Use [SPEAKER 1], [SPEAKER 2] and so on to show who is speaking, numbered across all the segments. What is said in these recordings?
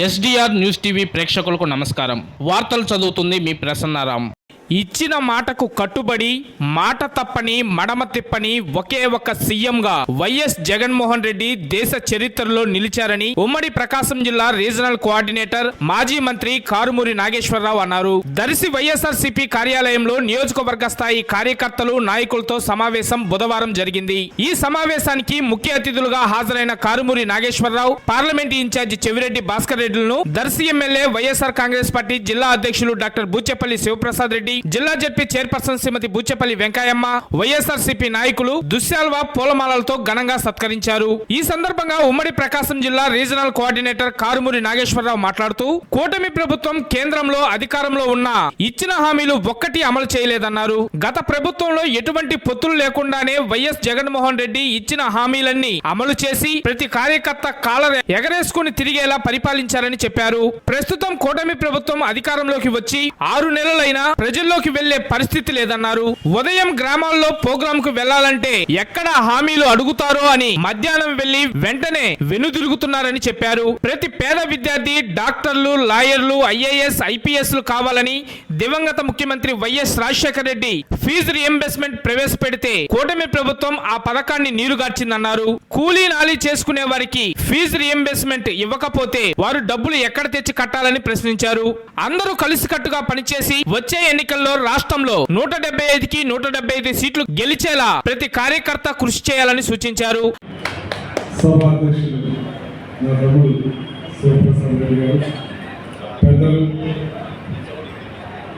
[SPEAKER 1] SDR news TV ప్రేక్షకులకు నమస్కారం. వార్తలు చదువుతుంది మీ ప్రసన్నారాం. ఇచ్చిన మాటకు కట్టుబడి మాట తప్పని మడమ తిప్పని ఒకే ఒక్క సీఎంగా వైఎస్ జగన్మోహన్ రెడ్డి దేశ చరిత్రలో నిలిచారని ఉమ్మడి ప్రకాశం జిల్లా రీజనల్ కోఆర్డినేటర్ మాజీ మంత్రి కారుమూరి నాగేశ్వరరావు అన్నారు. దర్శి వైఎస్ఆర్సీపీ కార్యాలయంలో నియోజకవర్గ స్థాయి కార్యకర్తలు నాయకులతో సమావేశం బుధవారం జరిగింది. ఈ సమావేశానికి ముఖ్య అతిథులుగా హాజరైన కారుమూరి నాగేశ్వరరావు పార్లమెంట్ ఇన్ఛార్జి చెవిరెడ్డి భాస్కర్ రెడ్డిలను, దర్శి ఎమ్మెల్యే వైఎస్ఆర్ కాంగ్రెస్ పార్టీ జిల్లా అధ్యక్షులు డాక్టర్ బూచేపల్లి శివప్రసాద్ రెడ్డి, జిల్లా జడ్పీ చైర్పర్సన్ శ్రీమతి బూచేపల్లి వెంకయ్యమ్మ, వైఎస్ఆర్సీపీ నాయకులు దుశ్శాల్వా పూలమాలలతో ఘనంగా సత్కరించారు. ఈ సందర్భంగా ఉమ్మడి ప్రకాశం జిల్లా రీజనల్ కోఆర్డినేటర్ కారుమూరి నాగేశ్వరరావు మాట్లాడుతూ, కూటమి ప్రభుత్వం కేంద్రంలో అధికారంలో ఉన్నా ఇచ్చిన హామీలు ఒక్కటి అమలు చేయలేదన్నారు. గత ప్రభుత్వంలో ఎటువంటి పొత్తులు లేకుండానే వైఎస్ జగన్మోహన్ రెడ్డి ఇచ్చిన హామీలన్నీ అమలు చేసి ప్రతి కార్యకర్త కాలర్ ఎగరేసుకుని తిరిగేలా పరిపాలించారని చెప్పారు. ప్రస్తుతం కూటమి ప్రభుత్వం అధికారంలోకి వచ్చి 6 నెలలైనా ప్రజల్లోకి వెళ్లే పరిస్థితి లేదన్నారు. ఉదయం గ్రామాల్లో ప్రోగ్రామ్ కు వెళ్లాలంటే ఎక్కడ హామీలు అడుగుతారో అని మధ్యాహ్నం వెళ్లి వెంటనే వెనుదిరుగుతున్నారని చెప్పారు. ప్రతి పేద విద్యార్థి డాక్టర్లు, లాయర్లు, ఐఏఎస్, ఐపీఎస్ కావాలని దివంగత ముఖ్యమంత్రి వైఎస్ రాజశేఖర రెడ్డి ఫీజు రియంబర్స్మెంట్ ప్రవేశపెడితే కూటమి ప్రభుత్వం ఆ పథకాన్ని నీరుగార్చిందన్నారు. కూలీ నాలి చేసుకునే వారికి ఫీజు రియంబర్స్మెంట్ ఇవ్వకపోతే వారు డబ్బులు ఎక్కడ తెచ్చి కట్టాలని ప్రశ్నించారు. అందరూ కలిసికట్టుగా పనిచేసి వచ్చే ఎన్నికల్లో రాష్ట్రంలో 175కి 175 సీట్లు గెలిచేలా ప్రతి కార్యకర్త కృషి చేయాలని సూచించారు.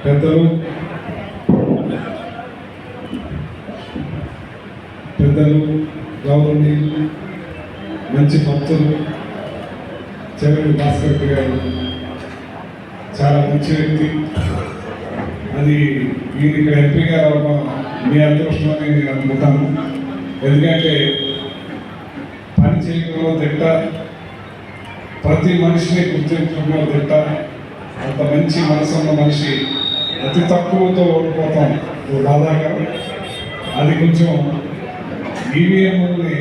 [SPEAKER 2] పెద్దలు గౌరవనీయులు, మంచి భక్తులు చెవిరెడ్డి భాస్కర్ రెడ్డి గారు చాలా మంచి వ్యక్తి. అది ఈయన ఇక్కడ ఎంపీ గారు మీ అదృష్టం అని నేను అనుకుంటాను. ఎందుకంటే పని చేయడంలో తిట్ట, ప్రతి మనిషిని గుర్తించడంలో తిట్ట, అంత మంచి మనసు ఉన్న మనిషి అతి తక్కువతో ఓడిపోతాం బాధాకరం. అది కొంచెం ఈవీఎంని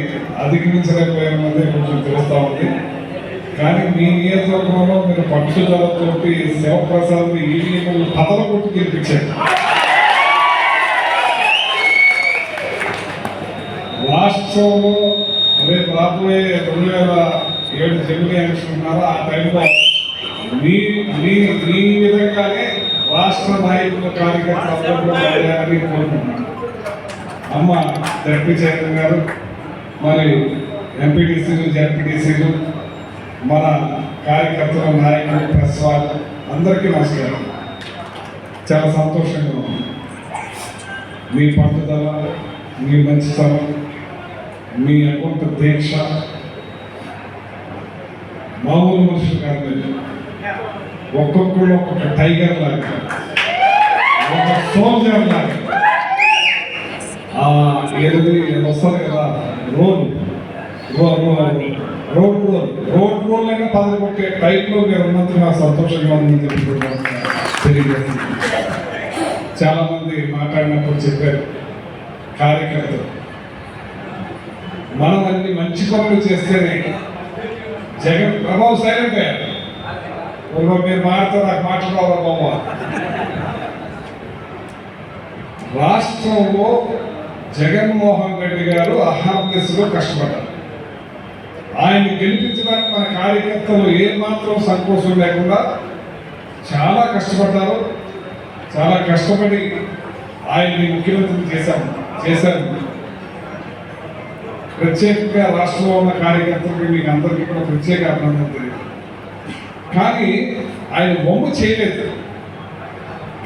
[SPEAKER 2] అధిగమించలేకపోయామన్నదే కొంచెం తెలుస్తూ ఉంది. కానీ మీ నియోజకవర్గంలో మీరు పట్టుదలతోటి శివప్రసాద్ ఈవీఎం పదవ కొట్టు గెలిపించారు. రాష్ట్రంలో రేపు రాబోయే 2007 జమిలీ ఎలక్షన్ ఉన్నారో ఆ టైంలో మీ విధంగానే రాష్ట్ర నాయకుల కార్యకర్తలు అని కోరుకుంటున్నాను. అమ్మ జడ్పీ చైర్మన్ గారు, మరి ఎంపీటీసీలు, జడ్పీటీసీలు, మన కార్యకర్తల నాయకులు, ప్రెస్ వాళ్ళు అందరికీ నమస్కారం. చాలా సంతోషంగా ఉంది. మీ పట్టుదల, మీ మంచితనం, మీ అకుంఠ దీక్ష మామూలు మనుషులు కాదు. ఒక్కొక్కళ్ళు ఒక్కొక్క టైగర్ లాగా, ఒక సోల్జర్ లాగా ఏది వస్తుంది కదా, రోడ్ రోల్ అయినా పదవి కొట్టే టైప్లో మీరు ఉన్నందుకు నాకు సంతోషంగా ఉందని తెలియజేస్తుంది. చాలామంది మాట్లాడినప్పుడు చెప్పారు కార్యకర్తలు, మనం అన్ని మంచి పనులు చేస్తేనే జగన్ ప్రభావం సైలెంట్ అయ్యారు. మీరు మాట్లాడితే నాకు మాట్లాడాలి బాబా. రాష్ట్రంలో జగన్మోహన్ రెడ్డి గారు అహర్నిశలో కష్టపడ్డారు. ఆయన్ని గెలిపించడానికి మన కార్యకర్తలు ఏమాత్రం సంకోచం లేకుండా చాలా కష్టపడ్డారు. చాలా కష్టపడి ఆయన్ని ముఖ్యమంత్రి చేశారు. ప్రత్యేకంగా రాష్ట్రంలో ఉన్న కార్యకర్తలకి మీకు అందరికీ కూడా ప్రత్యేక అభినందన తెలియదు. కానీ ఆయన బొమ్మ చేయలేదు.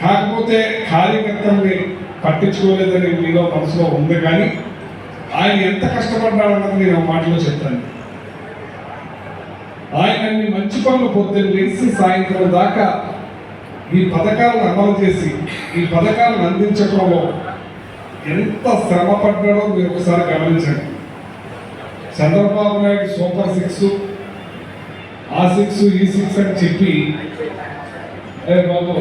[SPEAKER 2] కాకపోతే కార్యకర్తల్ని పట్టించుకోలేదని మీలో మనసులో ఉంది. కానీ ఆయన ఎంత కష్టపడ్డాడన్నది నేను ఒక మాటలో చెప్తాను. ఆయన అన్ని మంచి పనులు పొద్దున్న లేచి సాయంత్రం దాకా ఈ పథకాలను అమలు చేసి ఈ పథకాలను అందించడంలో ఎంత శ్రమ పడ్డాడో మీరు ఒకసారి గమనించండి. చంద్రబాబు నాయుడు సూపర్ 6, ఆ 6 ఈ 6 అని చెప్పి బాబు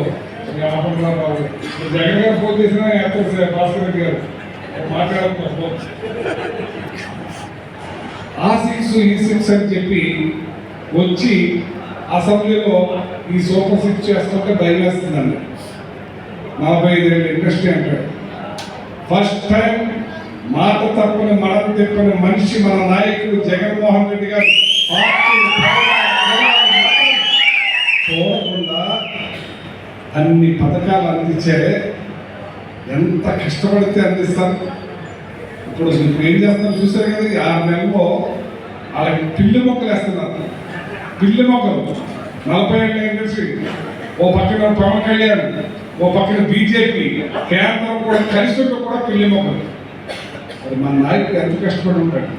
[SPEAKER 2] జగన్ గారు ఫోన్ చేసిన భాస్కర్ రెడ్డి గారు మాట్లాడుకోవచ్చు. ఆ సిక్స్ ఈ సిక్స్ అని చెప్పి వచ్చి అసెంబ్లీలో ఈ సూపర్ సిక్స్ చేస్తుంటే భయం వేస్తుందండి. 45 ఏళ్ళ ఇండస్ట్రీ అంటాడు. ఫస్ట్ టైం మాట తప్పని మడమ తిప్పని మనిషి మన నాయకుడు జగన్మోహన్ రెడ్డి గారు పార్టీ చూడకుండా అన్ని పథకాలు అందించారే. ఎంత కష్టపడితే అందిస్తారు. ఇప్పుడు ఏం చేస్తారు చూసారు కదా, 6 నెలల్లో వాళ్ళకి పిల్లి మొక్కలు వేస్తున్నారు. పిల్లి మొక్కలు 40 ఏళ్ళ ఇండస్ట్రీ, ఓ పక్కన పవన్ కళ్యాణ్, ఓ పక్కన బీజేపీ, కేంద్రం కూడా కలిసి కూడా పిల్లి మొక్కలు. మరి మన నాయకుడు ఎంత కష్టపడి ఉంటాడు,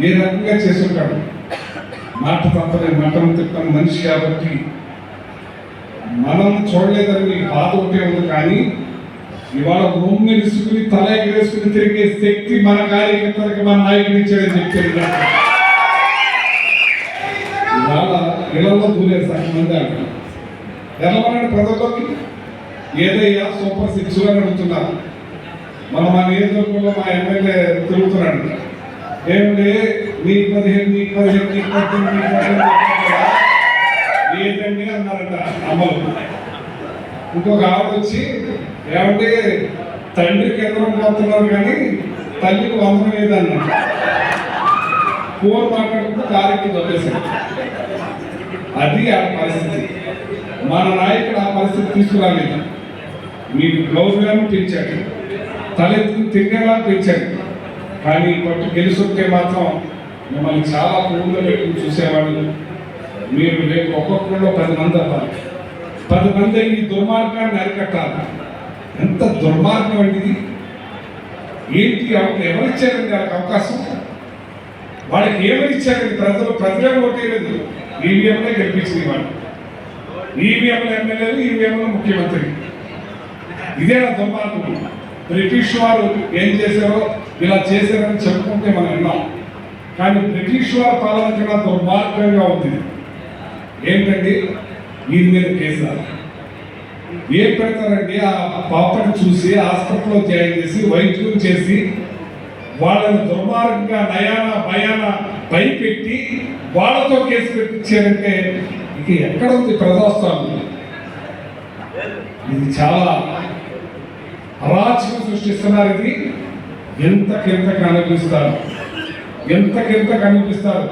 [SPEAKER 2] ఏ రకంగా చేసి ఉంటాడు. మాట తప్పని మటం తిప్పని మనిషి కాబట్టి మనం చూడలేదని మీకు బాధ ఒకటే ఉంది. కానీ ఇవాళ రూమ్ నిలుసుకుని తల ఎగరేసుకుని తిరిగే శక్తి మన కార్యకర్తలకు మన నాయకుడు ఇచ్చాడని చెప్పారు. ఇవాళ ఇళ్లలో దూరేరు సగం మంది అంటారు. వెళ్ళమనండి ప్రజల్లోకి, ఏదయ్యా సూపర్ సిక్స్ అని అడుగుతున్నారు. మన మా నియోజకవర్గంలో మా ఎమ్మెల్యే తిరుగుతున్నాడు. ఏమిటి నీకు 15 నీకు 15 నీకు 18 నీకు 18 ఏదండి అన్నారంట అమ్మలు. ఇంకొక ఆవిడ వచ్చి ఏమంటే తండ్రికి ఎంతమంది పోతున్నారు కానీ తల్లికి 100 లేదన్నమాట. ఫోన్ మాట్లాడుకుంటూ కారెక్కి వచ్చేసారు. అది ఆ పరిస్థితి. మన నాయకుడు ఆ పరిస్థితి తీసుకురాలేదు. మీకు గౌరవం పెంచాడు, తలెత్తుకుని తిరిగేలా పెంచాడు. కానీ పట్టు గెలుస్తుంటే మాత్రం మిమ్మల్ని చాలా పూర్లో పెట్టుకుని చూసేవాళ్ళు. మీరు రేపు ఒక్కొక్కరిలో 10 మంది అవ్వాలి. 10 మంది ఈ దుర్మార్గాన్ని అరికట్టాలి. ఎంత దుర్మార్గం అండి ఇది! ఏంటి ఎవరిచ్చారండి వాళ్ళకి అవకాశం? వాళ్ళకి ఏమనిచ్చారండి? ప్రజలే ఓటేయలేదు, ఈవీఎంలే గెలిపించింది. వాళ్ళు ఈవీఎంల ఎమ్మెల్యేలు, ఈవీఎంల ముఖ్యమంత్రి. ఇదే దుర్మార్గం. బ్రిటిష్ వారు ఏం చేశారో ఇలా చేశారని చెప్పుకుంటే మనం విన్నాం. కానీ బ్రిటిష్ వారి పాలన కన్నా దుర్మార్గంగా ఉంది. ఏంటండి వీరి మీద కేసారు ఏం పెడతారండి? ఆ పాపని చూసి హాస్పిటల్లో జాయిన్ చేసి వైద్యం చేసి వాళ్ళని దుర్మార్గంగా నయాన భయాన భయపెట్టి వాళ్ళతో కేసు పెట్టించారంటే ఇక ఎక్కడ ఉంది ప్రజాస్వామ్యం? ఇది చాలా అరాచకం సృష్టిస్తున్నారు. ఇది ఎంతకెంత కనిపిస్తారు, ఎంతకెంత కనిపిస్తారు.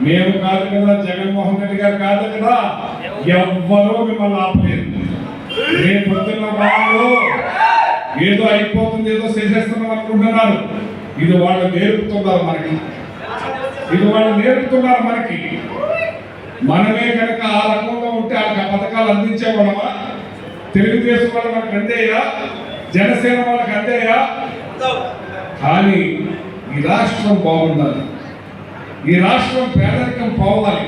[SPEAKER 2] మేము కాదు కదా, జగన్మోహన్ రెడ్డి గారు కాదు కదా, ఎవ్వరూ మిమ్మల్ని ఆపలేదు. రేపు పొద్దున్న వాళ్ళు ఏదో అయిపోతుంది, ఏదో చేసేస్తున్నాం అనుకుంటున్నారు. ఇది వాళ్ళు నేర్పుతున్నారు మనకి, ఇది వాళ్ళు నేర్పుతున్నారు మనకి. మనమే కనుక ఆ రకంగా ఉంటే ఆ పథకాలు అందించేవాళ్ళమా? తెలుగుదేశం వాళ్ళు మనకు అందేయా? జనసేన వాళ్ళకి అందేయా? కానీ ఈ రాష్ట్రం బాగుండాలి, ఈ రాష్ట్రం పేదరికం పోవాలి,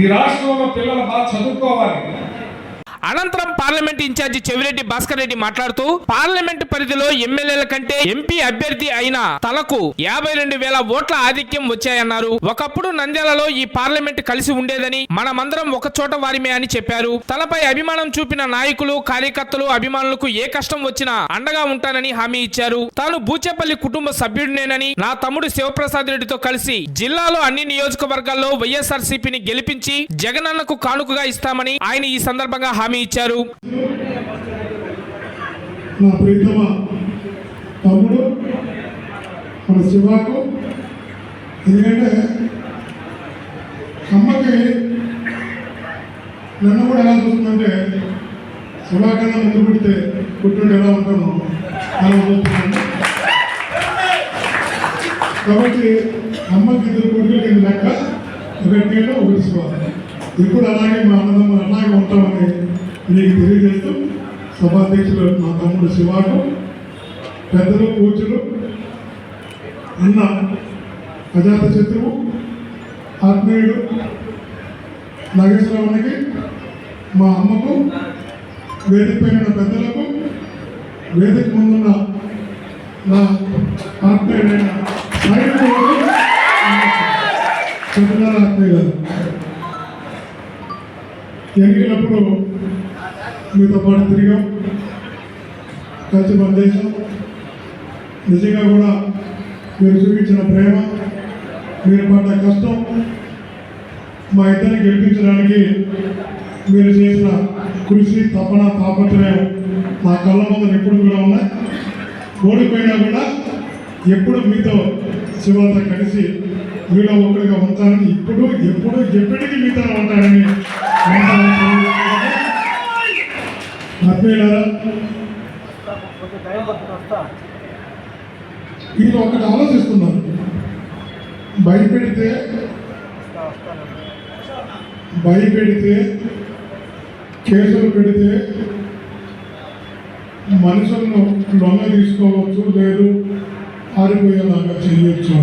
[SPEAKER 2] ఈ రాష్ట్రంలో పిల్లలు బాగా చదువుకోవాలి.
[SPEAKER 1] అనంతరం పార్లమెంట్ ఇన్ఛార్జి చెవిరెడ్డి భాస్కర్ రెడ్డి మాట్లాడుతూ పార్లమెంట్ పరిధిలో ఎమ్మెల్యేల కంటే ఎంపీ అభ్యర్థి అయిన తలకు 52,000 ఓట్ల ఆధిక్యం వచ్చాయన్నారు. ఒకప్పుడు నంద్యాలలో ఈ పార్లమెంట్ కలిసి ఉండేదని, మనమందరం ఒక చోట వారిమే అని చెప్పారు. తలపై అభిమానం చూపిన నాయకులు, కార్యకర్తలు, అభిమానులకు ఏ కష్టం వచ్చినా అండగా ఉంటానని హామీ ఇచ్చారు. తాను బూచేపల్లి కుటుంబ సభ్యుడినేనని, నా తమ్ముడు శివప్రసాద్ రెడ్డితో కలిసి జిల్లాలో అన్ని నియోజకవర్గాల్లో వైఎస్ఆర్సీపీని గెలిపించి జగనన్నకు కానుకగా ఇస్తామని ఆయన ఈ సందర్భంగా హామీ ఇచ్చారు.
[SPEAKER 3] నా ప్రీతమ తమ్ముడు మన శివాకు, ఎందుకంటే అమ్మకి నన్ను కూడా ఎలా చూస్తుందంటే శివా కన్నా ముందు పుడితే పుట్టినట్టు ఎలా ఉంటానో అలా చూస్తున్నాను. కాబట్టి అమ్మకి 2 కొడుకులు కింద లెక్క, 1 ఏళ్ళు 1 శివ. ఇప్పుడు అలాగే మా అన్నదమ్ములు అలాగే ఉంటామని నీకు తెలియజేస్తూ సభాధ్యక్షులు మా తమ్ముడు శివాకు, పెద్దలు పూజలు, అన్న అజాత శత్రువు, ఆత్మీయుడు నాగేశ్వరరావునికి, మా అమ్మకు, వేదిక పైన పెద్దలకు, వేదిక ముందున్న నా ఆత్మీయుడైన చెప్తున్నారు. ఆత్మీయ గారు ఎన్నికలప్పుడు మీతో పాటు తిరిగాం, కలిసి పనిచేసాం. నిజంగా కూడా మీరు చూపించిన ప్రేమ, మీరు పడ్డ కష్టం, మా ఇద్దరిని గెలిపించడానికి మీరు చేసిన కృషి, తపన, తాపత్రయం నా కళ్ళ ముందు ఎప్పుడు కూడా ఉన్నాయి. ఓడిపోయినా కూడా ఎప్పుడు మీతో శివతో కలిసి మీలో ఒకరిగా ఉంటానని, ఇప్పుడు ఎప్పుడు ఎప్పటికీ మీతో ఉంటానని ఆత్మీయులారా, వీళ్ళు ఒకటి ఆలోచిస్తున్నారు. భయపెడితే కేసులు పెడితే మనుషులను లొంగ తీసుకోవచ్చు, లేదు ఆరిపోయేలాగా చేయొచ్చు.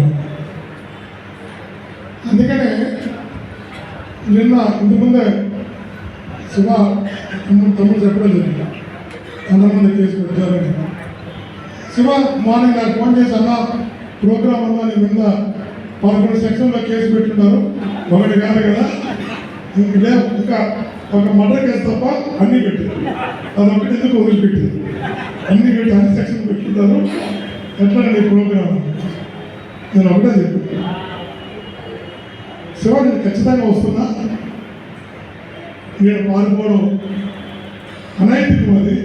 [SPEAKER 3] అందుకనే నిన్న ఇంతకుముందే శివ తమ్ముడు చెప్పడం జరిగింది, అంతమంది కేసు పెట్టారని. శివ మార్నింగ్ నాకు ఫోన్ చేసి, అన్న ప్రోగ్రామ్ అన్నా నీ మీద 11 సెక్షన్లో కేసు పెట్టున్నారు, ఒకటి కాదు కదా, ఇంకా ఒక మర్డర్ కేసు తప్ప అన్నీ పెట్టారు, అదొకటి ఎందుకు వదిలిపెట్టారు, అన్ని సెక్షన్ పెట్టుకుంటారు, ఎట్లా నీ ప్రోగ్రామ్? నేను ఒకటే చెప్పాను, శివ నేను ఖచ్చితంగా వస్తున్నా, నేను పారిపోవడం అనైతికం, అది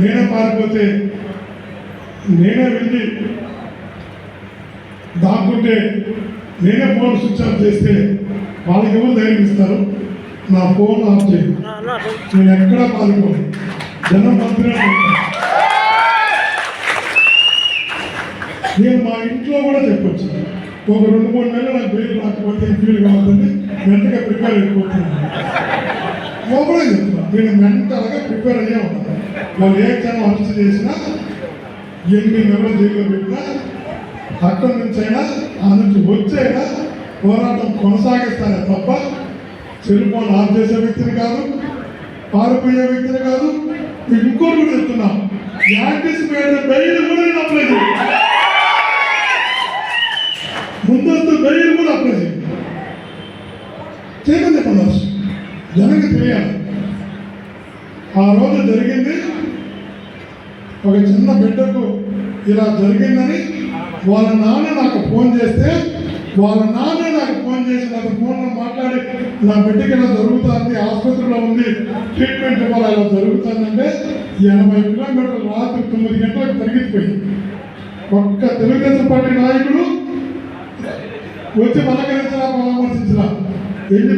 [SPEAKER 3] నేనే పారిపోతే నేనే వెళ్ళి దాక్కుంటే నేనే ఫోన్ స్విచ్ ఆఫ్ చేస్తే వాళ్ళకి ఎవరు ధైర్యం ఇస్తారు? నా ఫోన్ ఆఫ్ చేయను, నేను ఎక్కడా పాల్గొను, జనం మంత్రిగా నేను మా ఇంట్లో కూడా చెప్పొచ్చు. ఒక 2-3 నెలలు నాకు బయట రాకపోతే ఫీల్ కావద్దని మెంటల్గా ప్రిపేర్ అయిపోతున్నాను. లోపలే చెప్తున్నా, నేను మెంటల్గా ప్రిపేర్ అయ్యే ఉన్నాను. వాళ్ళు ఏ క్షణం అరెస్ట్ చేసినా, ఎన్ని నెలలు జైల్లో పెట్టినా, అక్కడి నుంచి అయినా ఆ నుంచి వచ్చైనా పోరాటం కొనసాగిస్తానే తప్ప సెల్ ఫోన్ ఆఫ్ చేసే వ్యక్తిని కాదు, పారిపోయే వ్యక్తిని కాదు. ఇంకోటి కూడా చెప్తున్నా, యాంటిసిపేటెడ్ బెయిల్ కూడా నేను అప్లై చేయాలి, ముందస్తు బెయిల్ కూడా అప్లై చేయమని చెప్పండి. జనానికి తెలియాలి. ఆ రోజు జరిగింది, ఒక చిన్న బిడ్డకు ఇలా జరిగిందని వాళ్ళ నాన్న నాకు ఫోన్ చేస్తే, వాళ్ళ నాన్న నాకు ఫోన్ చేసి నాకు ఫోన్లో మాట్లాడి, నా బిడ్డకి ఇలా జరుగుతుంది, ఆసుపత్రిలో ఉంది, ట్రీట్మెంట్ ఇవ్వాలి, ఇలా జరుగుతుందంటే 80 కిలోమీటర్లు రాత్రి 9 గంటలకు పరిగెత్తిపోయింది. ఒక్క తెలుగుదేశం పార్టీ నాయకుడు వచ్చి పరామర్శించరా, వెళ్ళి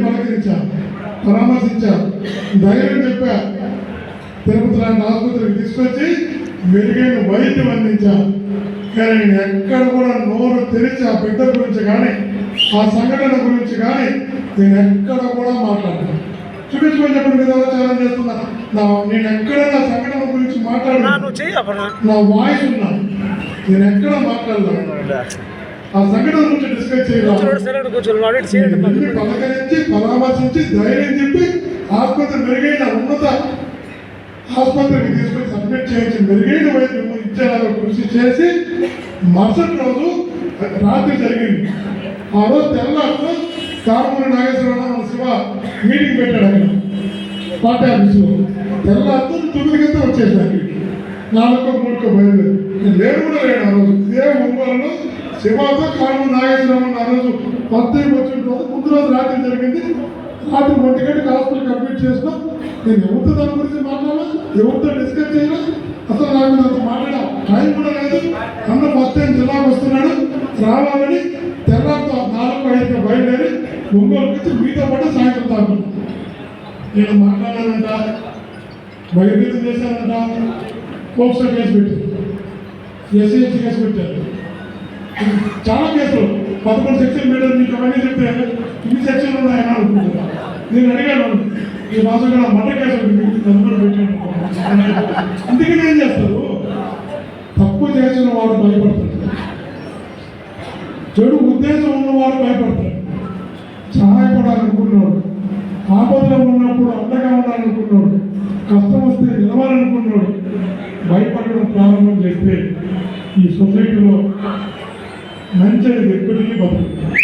[SPEAKER 3] పరామర్శించా, ధైర్యం చెప్పా, తిరుపతి లాంటి ఆసుపత్రికి తీసుకొచ్చి మెరుగైన వైద్యం అందించా. కానీ నేను ఎక్కడ కూడా నోరు తెరిచి ఆ బిడ్డ గురించి కానీ, ఆ సంఘటన గురించి కానీ నేను ఎక్కడ కూడా మాట్లాడను. చూపించుకొని చెప్పండి, మీద ఛాలెంజ్ చేస్తున్నా. నేను ఎక్కడ నా సంఘటన గురించి మాట్లాడను, నా వాయిస్ ఉన్నా, నేను ఎక్కడ మాట్లాడలేదు. ఆ సంఘటన గురించి డిస్కస్ చేయాలి, పలకరించి పరామర్శించి ధైర్యం చెప్పి ఆసుపత్రి మెరుగైన ఉన్నత ఆసుపత్రికి తీసుకొని సబ్మిట్ చేయించి మెరుగైన వైద్యం ఇచ్చేలాగా కృషి చేసి మరుసటి రోజు రాత్రి జరిగింది. ఆ రోజు తెల్లారితో కామూరి నాగేశ్వరరావు శివ మీటింగ్ పెట్టాడు అక్కడ పార్టీ ఆఫీసులో. తెల్లారితో 9 గంటలు వచ్చేసాను, 4-3 బయలుదేరి. నేను లేడు కూడా లేడు ఆ రోజు. ఇదే ఒంగోలులో శివతో కామూరి నాగేశ్వరరావు ఆ రోజు 10 వచ్చిన రోజు, ముందు రోజు రాత్రి జరిగింది. రాత్రి 1 గంటకి హాస్పిటల్ కంప్లీట్ చేసినా. నేను ఎవరితో దాని గురించి మాట్లాడాలా, ఎవరితో డిస్కస్ చేయాలా, అసలు నాకు అంత మాట్లాడా టైం కూడా లేదు. అన్న ఫస్ట్ టైం జిల్లాకు వస్తున్నాడు, రావాలని తెల్లారితో 4-5 బయలుదేరి ఒంగోలుకి వచ్చి మీతో పాటు సాయంత్రం తాగుతున్నాను. నేను మాట్లాడానంట, బయలుదేరి చేశానంట, పోక్సో కేసు పెట్టారు, ఎస్సీఎస్సీ కేసు పెట్టారు, చాలా కేసులు 11 సెక్షన్ పెట్టారు. మీకు అవన్నీ చెప్తే ఇన్ని సెక్షన్లు ఉన్నాయని అనుకుంటున్నాను. నేను అడిగాను, ఈ మాసం కూడా మర్డర్ కేసు అందరూ పెట్టాను. అందుకని ఏం చేస్తారు, తప్పు చేసిన వాడు భయపడతాడు, చెడు ఉద్దేశం ఉన్నవాడు భయపడతాడు, సహాయపడాలనుకున్నాడు, ఆపదలో ఉన్నప్పుడు అండగా ఉండాలనుకున్నాడు, కష్టం వస్తే నిలవాలనుకున్నాడు భయపడడం ప్రారంభం చేస్తే ఈ సొసైటీలో మంచిది ఎప్పటికీ బతుకుతుంది.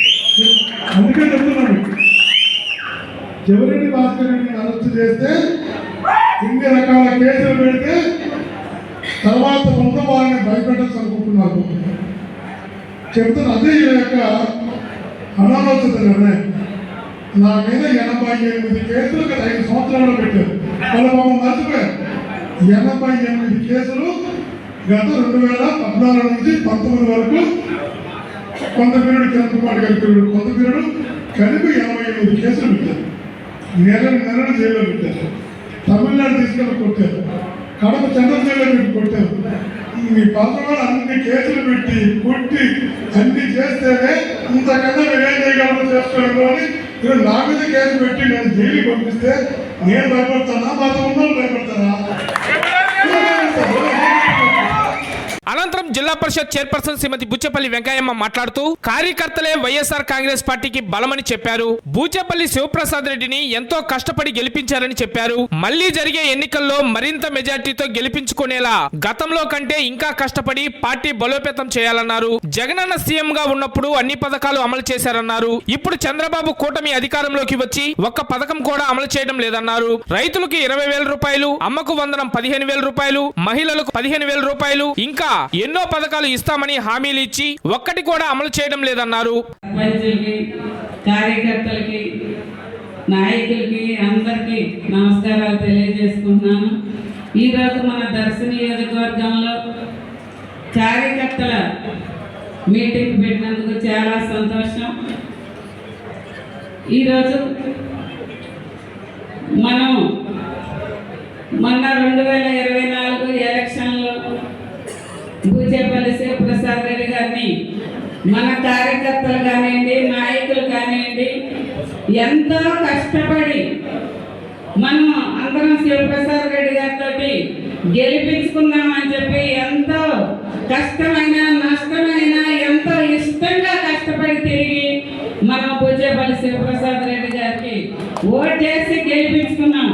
[SPEAKER 3] అందుకే చెప్తున్నాను, చెవిరెడ్డి భాస్కర్ రెడ్డిని అరెస్ట్ చేస్తే ఇన్ని రకాల కేసులు పెడితే తర్వాత ఉన్న వాళ్ళని భయపెట్టాలనుకుంటున్నారు. చెప్తాను అదే ఈ యొక్క అనాలోచిత నిర్ణయం. నా మీద 88 కేసులు గత 5 సంవత్సరాలు పెట్టారు. వాళ్ళ పాపం మర్చిపోయారు. 88 కేసులు గత 2014 నుంచి 19 వరకు కొంత పీరియడ్ కిరణ్ కుమార్ గారి పీరియడ్ కొంత పీరియడ్ కలిపి 88 కేసులు పెట్టారు. నెలలు జైల్లో పెట్టారు. తమిళనాడు తీసుకెళ్ళి కొట్టారు. కడప చంద్ర జైల్లో పెట్టి కొట్టారు. మీ పాత్రలో అన్ని కేసులు పెట్టి కొట్టి అన్ని చేస్తేనే ఇంతకన్నా మీరేం చేయగలరు చేసుకోలేదు అని మీరు నా మీద కేసు పెట్టి నేను జైలు పంపిస్తే నేను భయపడతానా మాతో ఉన్న భయపడతారా?
[SPEAKER 1] అనంతరం జిల్లా పరిషత్ చైర్పర్సన్ శ్రీమతి బుచ్చేపల్లి వెంకయ్యమ్మ మాట్లాడుతూ కార్యకర్తలే వైఎస్ఆర్ కాంగ్రెస్ పార్టీకి బలమని చెప్పారు. బూచేపల్లి శివప్రసాద్ రెడ్డిని ఎంతో కష్టపడి గెలిపించారని చెప్పారు. మళ్లీ జరిగే ఎన్నికల్లో మరింత మెజార్టీతో గెలిపించుకునేలా గతంలో కంటే ఇంకా కష్టపడి పార్టీ బలోపేతం చేయాలన్నారు. జగనన్న సీఎం గా ఉన్నప్పుడు అన్ని పథకాలు అమలు చేశారన్నారు. ఇప్పుడు చంద్రబాబు కూటమి అధికారంలోకి వచ్చి ఒక్క పథకం కూడా అమలు చేయడం లేదన్నారు. రైతులకు 20,000 రూపాయలు, అమ్మకు వందనం 15,000 రూపాయలు, మహిళలకు 15,000 రూపాయలు, ఇంకా ఎన్నో పథకాలు ఇస్తామని హామీలు ఇచ్చి ఒక్కటి కూడా అమలు చేయడం లేదన్నారు.
[SPEAKER 4] కార్యకర్తలకి, నాయకులకి అందరికీ నమస్కారాలు తెలియజేసుకుంటున్నాను. ఈరోజు మన దర్శన నియోజకవర్గంలో కార్యకర్తల మీటింగ్ పెట్టినందుకు చాలా సంతోషం. ఈరోజు మనం మొన్న 2024 ఎలక్షన్లో బూచేపల్లి శివప్రసాద్ రెడ్డి గారిని మన కార్యకర్తలు కానివ్వండి, నాయకులు కానివ్వండి ఎంతో కష్టపడి మనం అందరం శివప్రసాద్ రెడ్డి గారితో గెలిపించుకుందామని చెప్పి ఎంతో కష్టమైన నష్టమైన ఎంతో ఇష్టంగా కష్టపడి తిరిగి మనం బూచేపల్లి శివప్రసాద్ రెడ్డి గారికి ఓటు చేసి గెలిపించుకున్నాం.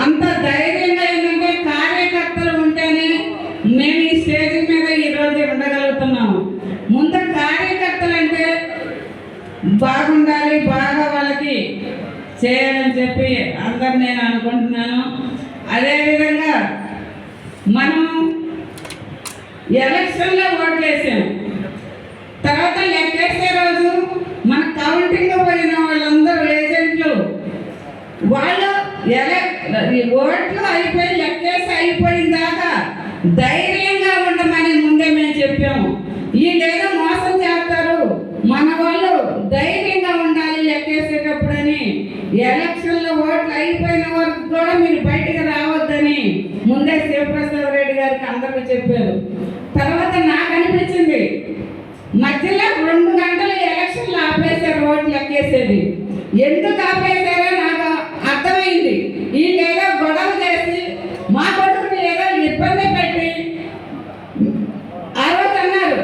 [SPEAKER 4] అంత ధైర్యంగా ఏంటంటే కార్యకర్తలు ఉంటేనే మేము ఈ స్టేజ్ మీద ఈరోజు ఉండగలుగుతున్నాము. ముందు కార్యకర్తలు అంటే బాగుండాలి, బాగా వాళ్ళకి చేయాలని చెప్పి అందరు నేను అనుకుంటున్నాను. అదేవిధంగా మనం ఎలక్షన్లో ఓట్లు వేసాం. తర్వాత లెక్కేసే రోజు మన కౌంటింగ్ పోయిన వాళ్ళందరూ ఏజెంట్లు వాళ్ళు ఓట్లు అయిపోయి లెక్కేసి అయిపోయిన దాకా ధైర్యంగా ఉండమని ముందే మేము చెప్పాము. వీళ్ళేదో మోసం చేస్తారు, మన వాళ్ళు ధైర్యంగా ఉండాలి లెక్కేసేటప్పుడని ఎలక్షన్లో ఓట్లు అయిపోయిన వరకు కూడా మీరు బయటకు రావద్దని ముందే శివప్రసాద్ రెడ్డి గారికి అందరూ చెప్పారు. తర్వాత నాకు అనిపించింది మధ్యలో 2 గంటలు ఎలక్షన్లు ఆపేశారు ఓట్లు లెక్కేసేది. ఎందుకు ఆపేశారో నాకు అర్థమైంది. వీళ్ళు ఏదో గొడవ చేసి మా కొడుకుని ఏదో ఇబ్బంది పెట్టి ఆ రోజు అన్నారు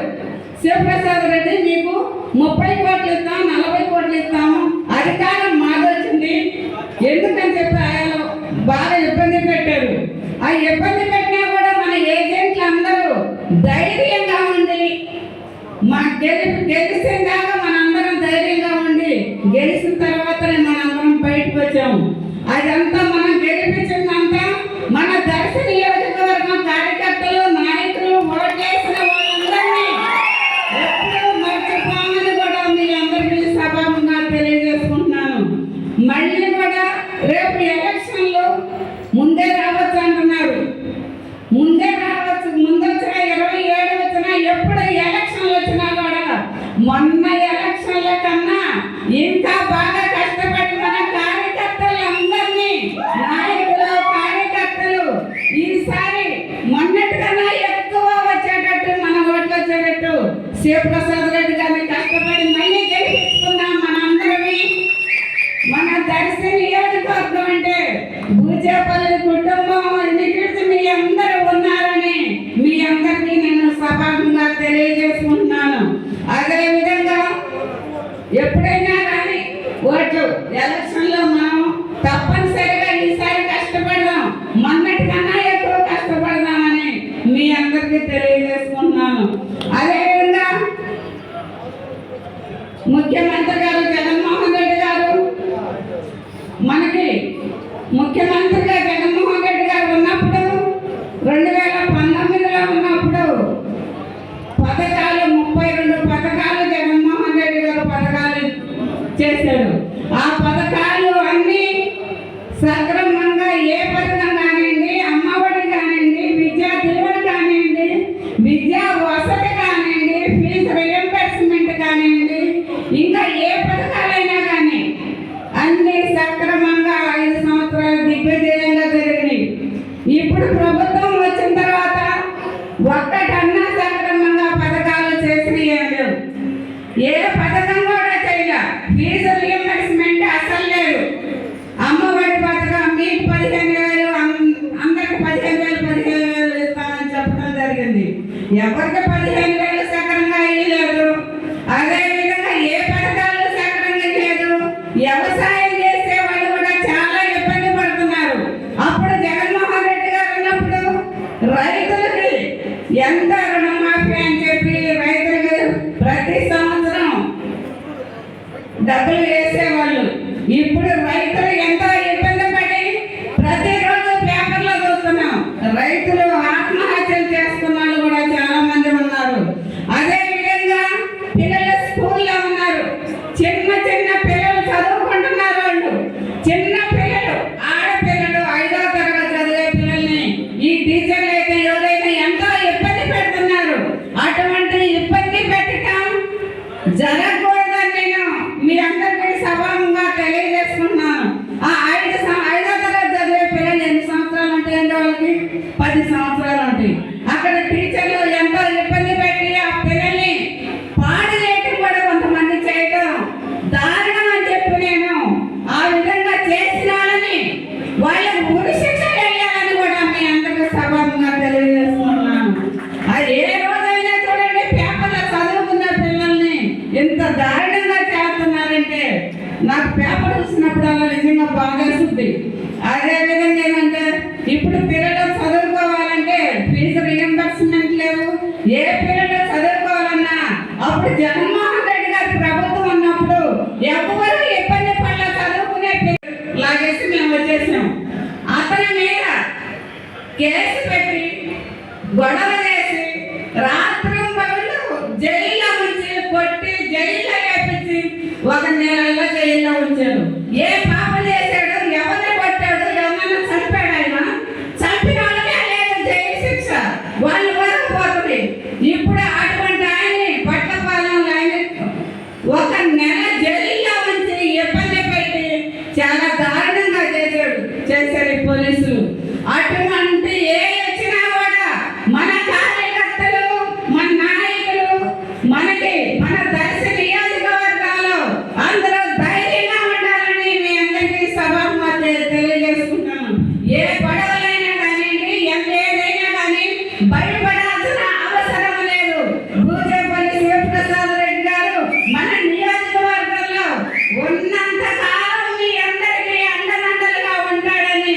[SPEAKER 4] శివప్రసాద్ రెడ్డి మీకు 30 కోట్లు ఇస్తాం, 40 కోట్లు ఇస్తాము, అధికారం మాదొచ్చింది ఎందుకని చెప్పి ఆయన బాగా ఇబ్బంది పెట్టారు. ఆ ఇబ్బంది పెట్టినా కూడా మన ఏజెంట్లు అందరూ ధైర్యంగా ఉండి మా గెలిచిన దాకా మనందరం ధైర్యంగా ఉండి గెలిచిన తర్వాతనే మనందరం బయటకు వచ్చాము. అదంతా మనం గెలిపించిందంతా మన దర్శన నియోజకవర్గం కార్యకర్తలు, నాయకులు, ఓట్లేసిన వాళ్ళందరినీ ఎప్పుడూ మర్చిపోమని కూడా మీ అందరికీ సభాముగా తెలియజేసుకుంటున్నాను. మళ్ళీ కూడా రేపు ఎలక్షన్లు ముందే రావచ్చు అంటున్నారు. ముందే రావచ్చు, ముందొచ్చిన 27 వచ్చినా ఎప్పుడు ఎలక్షన్లు వచ్చినా కూడా మొన్న ఎలక్షన్ల కన్నా ఇంకా బాగా కష్టపడి మన కార్యకర్తలందరినీ, నాయకులు, కార్యకర్తలు ఈసారి మొన్నటికన్నా ఎక్కువ వచ్చేటట్టు మన ఓట్లు వచ్చేటట్టు శివప్రసాద్ రెడ్డి గారిని కష్టపడి మళ్ళీ గెలిపించుకుందాం. మనందరినీ మన దర్శన నియోజకవర్గం అంటే బూచేపల్లి కుటుంబం ఎన్నికలు మీ అందరూ ఉన్నారని మీ అందరికీ నేను సభాముగా తెలియజేసుకుంటున్నాను. అదేవిధంగా ఎప్పుడైనా కానీ ఓట్లు ఎలక్షన్లో మనం తప్పనిసరిగా ఈసారి కష్టపడదాం, మొన్నటికన్నా ఎక్కువ కష్టపడదామని మీ అందరికీ తెలియజేసుకుంటున్నాను. అదేవిధంగా ముఖ్యమంత్రి గారు జగన్మోహన్ రెడ్డి గారు మనకి ముఖ్యమంత్రిగా జగన్మోహన్ రెడ్డి గారు ఉన్నప్పుడు 2013 చేశారు. ఆ పథకాలు అన్నీ సక్రమంగా ఏ పథకం కానివ్వండి, అమ్మఒడి కానివ్వండి, విద్యా దీవెన కానివ్వండి, విద్యా వసతి కానివ్వండి, ఫీజు రియంబర్స్మెంట్ కానివ్వండి, ఇంకా ఏ పథకాలైనా కానీ అన్ని సక్రమంగా 5 సంవత్సరాలు దిగ్విజయంగా జరిగినాయి. ఇప్పుడు ప్రభుత్వం వచ్చిన తర్వాత ఒక్కటన్నా సక్రమంగా పథకాలు చేసినాయి. ఏ పథకం కూడా చేయలే. ఫీజు రియంబర్స్మెంట్ అసలు లేదు. అమ్మఒడి పథకం మీకు 15,000, అందరికి 15,000 ఇస్తామని చెప్పడం జరిగింది. ఎవరికి 15,000 సక్రంగా ఇవ్వలేదు. అదేవిధంగా ఏ పథకాలు సక్రంగా లేదు. వ్యవసాయం చేసే వాళ్ళు కూడా చాలా ఇబ్బంది పడుతున్నారు. అప్పుడు జగన్మోహన్ రెడ్డి గారు ఉన్నప్పుడు రైతులకి ఎంత రుణమాఫీ అని చెప్పి రైతులకు ప్రతి సంవత్సరం డబ్బులు వేసేవాళ్ళు. ఇప్పుడు రైతులు ఎంతో ఇబ్బంది పడి ప్రతిరోజు పేపర్లో చూస్తున్నాం. రైతులు ఆత్మహత్యలు చేసుకున్న వాళ్ళు కూడా చాలా మంది ఉన్నారు. అదే విధంగా పిల్లలు స్కూల్లో ఉన్నారు. చిన్న చిన్న పిల్లలు చదువుకుంటున్నారు. వాళ్ళు చిన్న పిల్లలు, ఆడపిల్లలు, 5వ తరగతి చదివే పిల్లల్ని ఈ టీచర్లు అయితే ఎవరైనా ఎంతో ఇబ్బంది పెడుతున్నారు. అటువంటి ఇబ్బంది పెట్టడం జరగకూడదని నేను మీ అందరికీ సభంగా తెలియజేసుకున్నాను. ఆ 5వ తరగతి చదివే పిల్లలు ఎన్ని సంవత్సరాలు ఉంటాయండి? వాళ్ళకి 10 సంవత్సరాలు ఉంటాయి. అక్కడ టీచర్లు ఎంతో ఇబ్బంది పెట్టి ఆ పిల్లల్ని పాడు చేయటం కూడా కొంతమంది చేయటం దారుణం అని చెప్పి నేను ఆ విధంగా చేసిన వాళ్ళని వాళ్ళకి ఉరి శిక్ష వేయాలని కూడా మీ అందరికీ సభంగా తెలియజేసుకున్నాను. అది ఏ రోజైనా చూడండి, పేపర్లో చదువుకున్న పిల్లల్ని ఎంత దారుణంగా చేస్తున్నారంటే నాకు పేపర్ చూసినప్పుడు అలా నిజంగా బాధేస్తుంది. అదేవిధంగా ఏంటంటే ఇప్పుడు పిల్లలు చదువుకోవాలంటే ఫీజు రియంబర్స్మెంట్ లేవు. ఏ పిల్లలు చదువుకోవాలన్నా అప్పుడు జగన్మోహన్ రెడ్డి గారి ప్రభుత్వం ఉన్నప్పుడు ఎవరు ఇబ్బంది పడల చదువుకునే లాగేసి మేము వచ్చేసాం. అతని మీద కేసు పెట్టి గొడవ చేసి రాత్రి పగలు జైల్లో ఉంచి కొట్టి జైల్లో వేపించి 1 నెలలో జైల్లో ఉంచాడు. ఏ పాప చేశాడు? ఎవరిని కొట్టాడు? ఎవరైనా చంపాడు? ఆయన చంపిన వాళ్ళకే లేదు జైలు శిక్ష. వాళ్ళు వరకు పోతుంది. ఇప్పుడు అటువంటి ఆయన్ని పట్టపాలెంలో ఆయన 1 నెల జైల్లో ఉంచి ఇబ్బంది పెట్టి చాలా దారుణంగా చేశారు ఈ పోలీసులు. అటువంటి ఏ వచ్చినా కూడా మన కార్యకర్తలు, మన నాయకులు, మన దర్శి నియోజకవర్గాల్లో అందరూ ధైర్యంగా ఉండాలని మీ అందరికీ సభగా తెలియజేసుకుంటాను. ఏ గొడవలైనా కానివ్వండి, ఏదైనా కానీ భయపడాల్సిన అవసరం లేదు. భూజేపల్లి శివప్రసాద్ రెడ్డి గారు మన నియోజకవర్గంలో ఉన్నంత కాలం మీ అందరికీ అండదండలుగా ఉంటాడని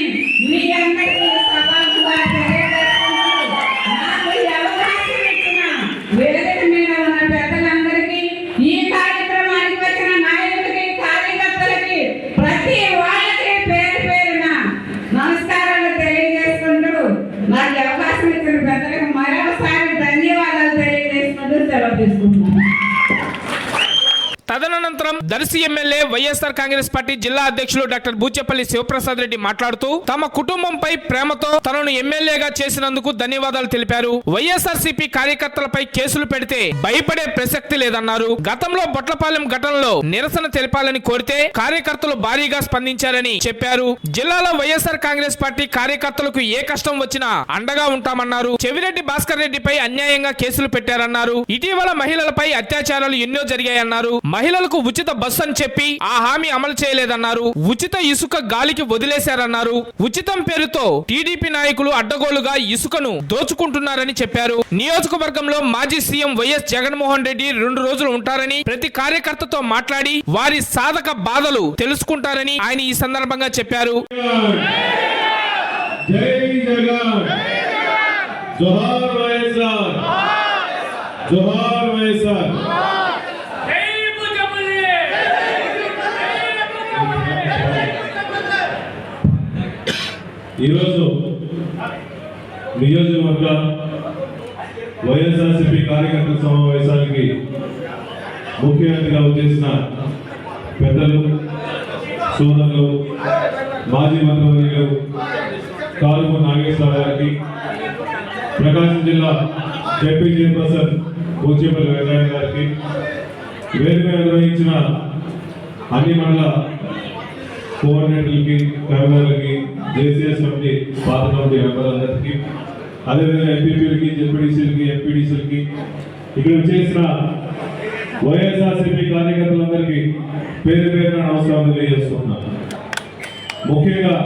[SPEAKER 4] మీ అందరికీ సభగా తెలియజేసుకుంటూ నాకు ఈ అవకాశం ఇచ్చిన వేదిక మీద ఉన్న పెద్దలందరికీ, ఈ కార్యక్రమానికి వచ్చిన నాయకులకి, కార్యకర్తలకి, ప్రతి వాళ్ళకి పేరు పేరున నమస్కారాలు తెలియజేసుకుంటూ నాకు ఈ అవకాశం ఇచ్చిన పెద్దలకు మరొకసారి ధన్యవాదాలు తెలియజేసుకుంటూ సెలవు తీసుకుంటున్నాను.
[SPEAKER 1] తదనంతరం దర్శి ఎమ్మెల్యే వైఎస్ఆర్ కాంగ్రెస్ పార్టీ జిల్లా అధ్యక్షులు డాక్టర్ బూచేపల్లి శివప్రసాద్ రెడ్డి మాట్లాడుతూ తమ కుటుంబంపై ప్రేమతో తనను ఎమ్మెల్యేగా చేసినందుకు ధన్యవాదాలు తెలిపారు. వైఎస్ఆర్సీపీ కార్యకర్తలపై కేసులు పెడితే భయపడే ప్రసక్తి లేదన్నారు. గతంలో బొట్లపాలెం ఘటనలో నిరసన తెలిపాలని కోరితే కార్యకర్తలు భారీగా స్పందించారని చెప్పారు. జిల్లాలో వైఎస్ఆర్ కాంగ్రెస్ పార్టీ కార్యకర్తలకు ఏ కష్టం వచ్చినా అండగా ఉంటామన్నారు. చెవిరెడ్డి భాస్కర్ రెడ్డిపై అన్యాయంగా కేసులు పెట్టారన్నారు. ఇటీవల మహిళలపై అత్యాచారాలు ఎన్నో జరిగాయన్నారు. మహిళలకు ఉచిత బస్సు అని చెప్పి ఆ హామీ అమలు చేయలేదన్నారు. ఉచిత ఇసుక గాలికి వదిలేశారన్నారు. ఉచితం పేరుతో టీడీపీ నాయకులు అడ్డగోలుగా ఇసుకను దోచుకుంటున్నారని చెప్పారు. నియోజకవర్గంలో మాజీ సీఎం వైఎస్ జగన్మోహన్ రెడ్డి 2 రోజులు ఉంటారని, ప్రతి కార్యకర్తతో మాట్లాడి వారి సాధక బాధలు తెలుసుకుంటారని ఆయన ఈ సందర్భంగా చెప్పారు.
[SPEAKER 5] జై జగన్, జోహార్ వైఎస్ఆర్, జోహార్ వైఎస్ఆర్. ఈరోజు నియోజకవర్గ వైఎస్ఆర్సీపీ కార్యకర్తల సమావేశానికి ముఖ్య అతిథిగా వచ్చేసిన పెద్దలు, సోదరులు, మాజీ మంత్రివర్యులు కాలువ నాగేశ్వర గారికి, ప్రకాశం జిల్లా జడ్పీ చైర్పర్సన్ పూజ్యపల్లి వెంకయ్య గారికి, వేదిక నిర్వహించిన అన్ని మండల కోఆర్డినేటర్లకి, కన్వీనర్లకి, జేసీఎస్ కమిటీ పాత కమిటీ మెంబర్లందరికీ, అదేవిధంగా ఎంపీపీలకి, జెడ్పీటీసీలకి, ఎంపీడీసీలకి, ఇక్కడ చేసిన వైఎస్ఆర్సీపీ కార్యకర్తలందరికీ పేరు పేరున నమస్కారం తెలియజేస్తున్నాను. ముఖ్యంగా